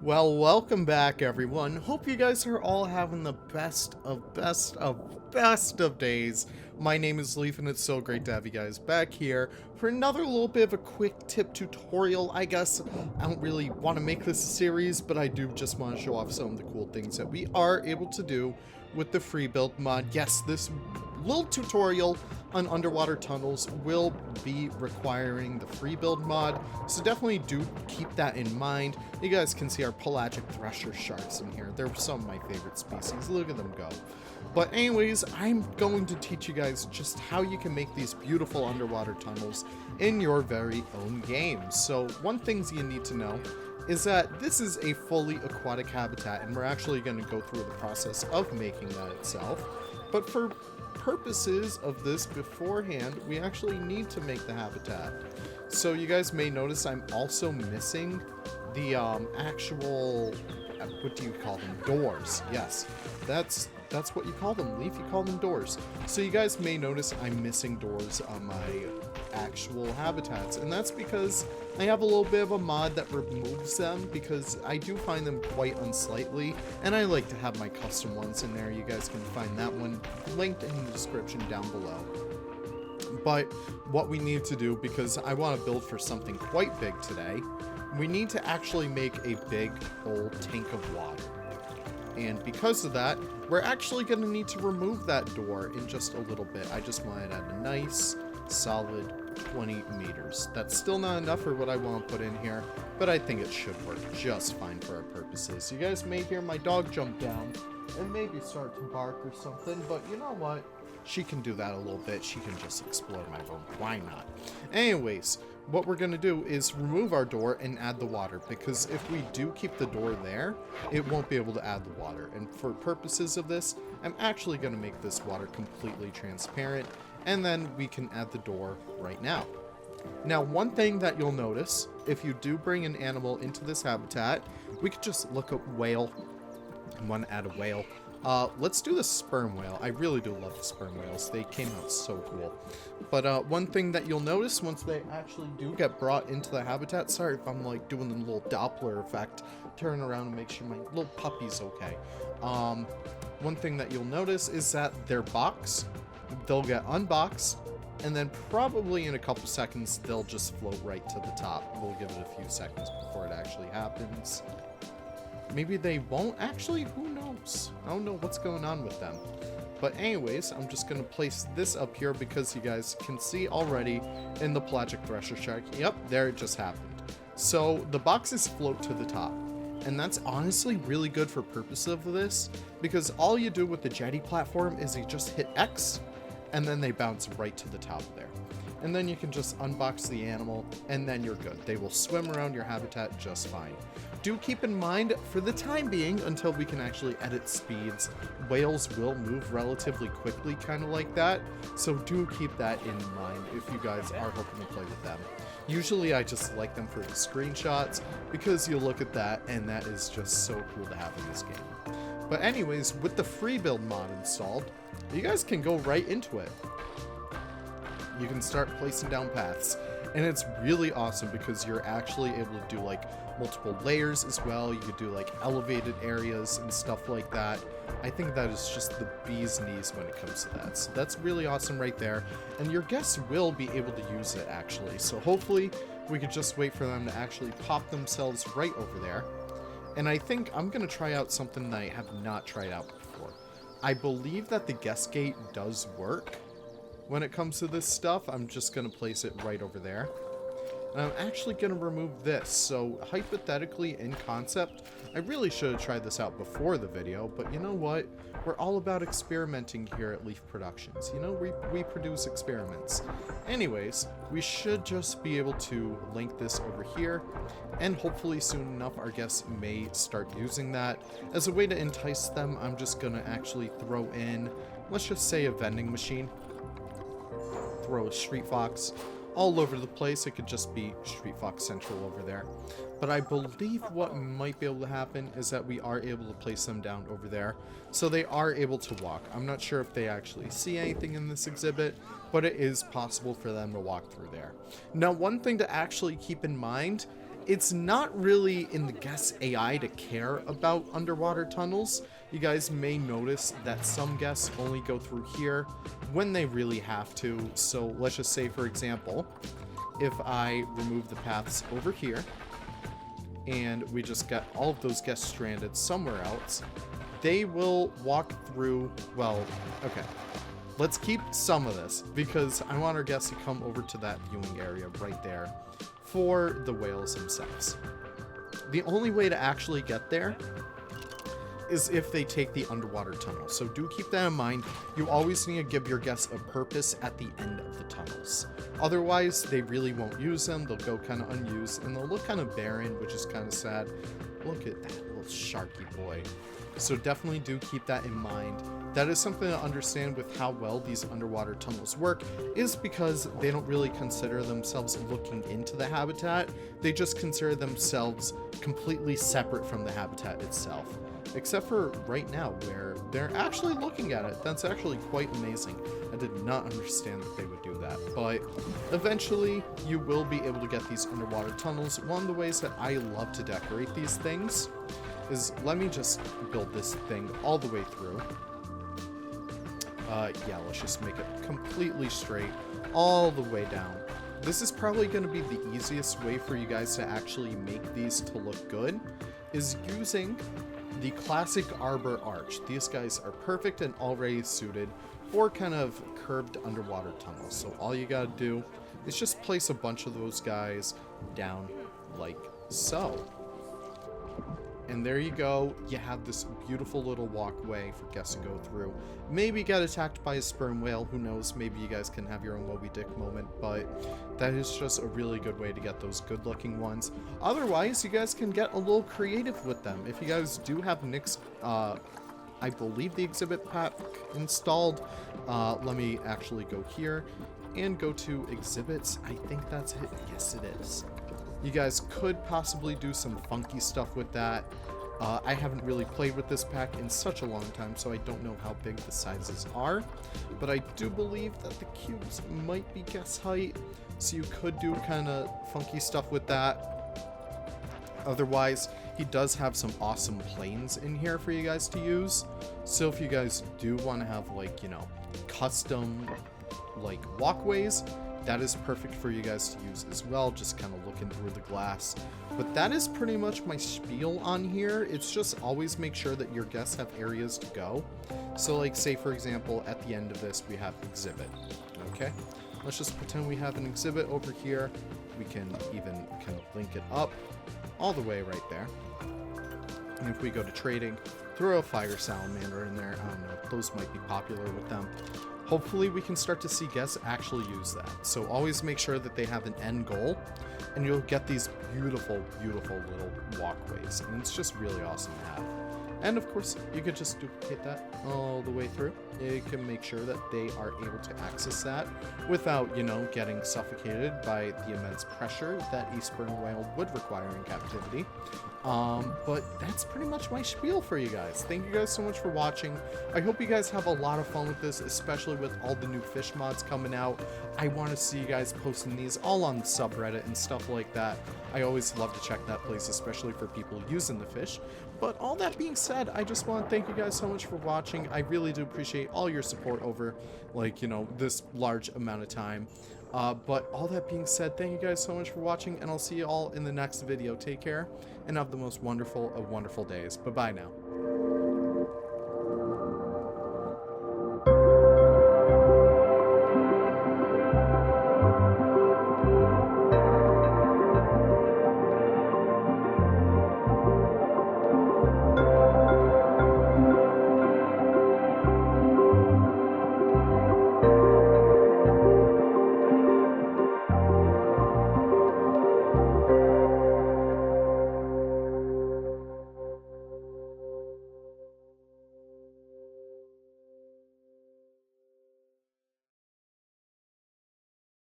Well, welcome back, everyone. Hope you guys are all having the best of days. My name is Leaf, and it's so great to have you guys back here for another little bit of a quick tip tutorial. I guess I don't really want to make this a series, but I do just want to show off some of the cool things that we are able to do with the free build mod. Yes, this little tutorial on underwater tunnels will be requiring the free build mod, so definitely do keep that in mind. You guys can see our pelagic thresher sharks in here. They're some of my favorite species. Look at them go. But anyways, I'm going to teach you guys just how you can make these beautiful underwater tunnels in your very own game. So one thing you need to know is that this is a fully aquatic habitat, and we're actually going to go through the process of making that itself. But for purposes of this beforehand, we actually need to make the habitat. So you guys may notice I'm also missing the actual, what do you call them? Doors. Yes, that's what you call them, Leaf. You call them doors. So you guys may notice I'm missing doors on my actual habitats, and that's because I have a little bit of a mod that removes them, because I do find them quite unsightly, and I like to have my custom ones in there. You guys can find that one linked in the description down below. But what we need to do, because I want to build for something quite big today, we need to actually make a big old tank of water. And because of that, we're actually going to need to remove that door in just a little bit. I just want it at a nice, solid 20 meters. That's still not enough for what I want to put in here, but I think it should work just fine for our purposes. You guys may hear my dog jump down and maybe start to bark or something, but you know what? She can do that a little bit. She can just explode my room. Why not? Anyways, what we're going to do is remove our door and add the water, because if we do keep the door there, it won't be able to add the water. And for purposes of this, I'm actually going to make this water completely transparent, and then we can add the door right now. Now, one thing that you'll notice, if you do bring an animal into this habitat, we could just look at whale. I want to add a whale. Let's do the sperm whale. I really do love the sperm whales. They came out so cool. But one thing that you'll notice once they actually do get brought into the habitat, sorry if I'm like doing the little Doppler effect, turn around and make sure my little puppy's okay. One thing that you'll notice is that their box, they'll get unboxed, and then probably in a couple seconds, they'll just float right to the top. We'll give it a few seconds before it actually happens. Maybe they won't actually, who knows? I don't know what's going on with them. But anyways, I'm just going to place this up here because you guys can see already in the pelagic thresher shark. Yep, there it just happened. So the boxes float to the top. And that's honestly really good for purpose of this, because all you do with the jetty platform is you just hit X and then they bounce right to the top there. And then you can just unbox the animal and then you're good. They will swim around your habitat just fine. Do keep in mind, for the time being, until we can actually edit speeds, whales will move relatively quickly, kind of like that. So do keep that in mind if you guys are hoping to play with them. Usually I just like them for the screenshots, because you look at that and that is just so cool to have in this game. But anyways, with the free build mod installed, you guys can go right into it. You can start placing down paths, and it's really awesome because you're actually able to do like multiple layers as well. You could do like elevated areas and stuff like that. I think that is just the bee's knees when it comes to that. So that's really awesome right there, and your guests will be able to use it actually. So hopefully we could just wait for them to actually pop themselves right over there. And I think I'm gonna try out something that I have not tried out before. I believe that the guest gate does work. When it comes to this stuff, I'm just going to place it right over there. And I'm actually going to remove this. So hypothetically, in concept, I really should have tried this out before the video, but you know what? We're all about experimenting here at Leaf Productions. You know, we produce experiments. Anyways, we should just be able to link this over here, and hopefully soon enough our guests may start using that. As a way to entice them, I'm just going to actually throw in, let's just say, a vending machine. Throw a street fox all over the place. It could just be Street Fox Central over there. But I believe what might be able to happen is that we are able to place them down over there, so they are able to walk. I'm not sure if they actually see anything in this exhibit, but it is possible for them to walk through there. Now, one thing to actually keep in mind it's not really in the guest AI to care about underwater tunnels. You guys may notice that some guests only go through here when they really have to. So let's just say, for example, if I remove the paths over here and we just got all of those guests stranded somewhere else, they will walk through, well, okay. Let's keep some of this because I want our guests to come over to that viewing area right there for the whales themselves. The only way to actually get there is if they take the underwater tunnel. So do keep that in mind. You always need to give your guests a purpose at the end of the tunnels. Otherwise, they really won't use them. They'll go kind of unused and they'll look kind of barren, which is kind of sad. Look at that little sharky boy. So definitely do keep that in mind. That is something to understand with how well these underwater tunnels work, is because they don't really consider themselves looking into the habitat. They just consider themselves completely separate from the habitat itself. Except for right now, where they're actually looking at it. That's actually quite amazing. I did not understand that they would do that. But eventually, you will be able to get these underwater tunnels. One of the ways that I love to decorate these things is, let me just build this thing all the way through. Yeah, let's just make it completely straight all the way down. This is probably going to be the easiest way for you guys to actually make these to look good, is using the classic arbor arch. These guys are perfect and already suited for kind of curved underwater tunnels. So all you gotta do is just place a bunch of those guys down like so. And there you go. You have this beautiful little walkway for guests to go through. Maybe get attacked by a sperm whale. Who knows? Maybe you guys can have your own Moby Dick moment. But that is just a really good way to get those good looking ones. Otherwise, you guys can get a little creative with them. If you guys do have Nick's, I believe, the exhibit pack installed. Let me actually go here and go to exhibits. I think that's it. Yes, it is. You guys could possibly do some funky stuff with that. I haven't really played with this pack in such a long time, so I don't know how big the sizes are. But I do believe that the cubes might be guess height, so you could do kind of funky stuff with that. Otherwise, he does have some awesome planes in here for you guys to use. So if you guys do want to have, like, you know, custom, like, walkways, that is perfect for you guys to use as well, just kind of looking through the glass. But that is pretty much my spiel on here. It's just always make sure that your guests have areas to go. So, like, say for example, at the end of this we have exhibit. Okay, let's just pretend we have an exhibit over here. We can even kind of link it up all the way right there. And if we go to trading, throw a fire salamander in there. I don't know, those might be popular with them. Hopefully we can start to see guests actually use that. So always make sure that they have an end goal, and you'll get these beautiful, beautiful little walkways. And it's just really awesome to have. And of course, you could just duplicate that all the way through. You can make sure that they are able to access that without, you know, getting suffocated by the immense pressure that a sperm whale would require in captivity. But that's pretty much my spiel for you guys. Thank you guys so much for watching. I hope you guys have a lot of fun with this, especially with all the new fish mods coming out. I want to see you guys posting these all on the subreddit and stuff like that. I always love to check that place, especially for people using the fish. But all that being said, I just want to thank you guys so much for watching. I really do appreciate all your support over, like, you know, this large amount of time. But all that being said, thank you guys so much for watching, and I'll see you all in the next video. Take care, and have the most wonderful of wonderful days. Bye-bye now.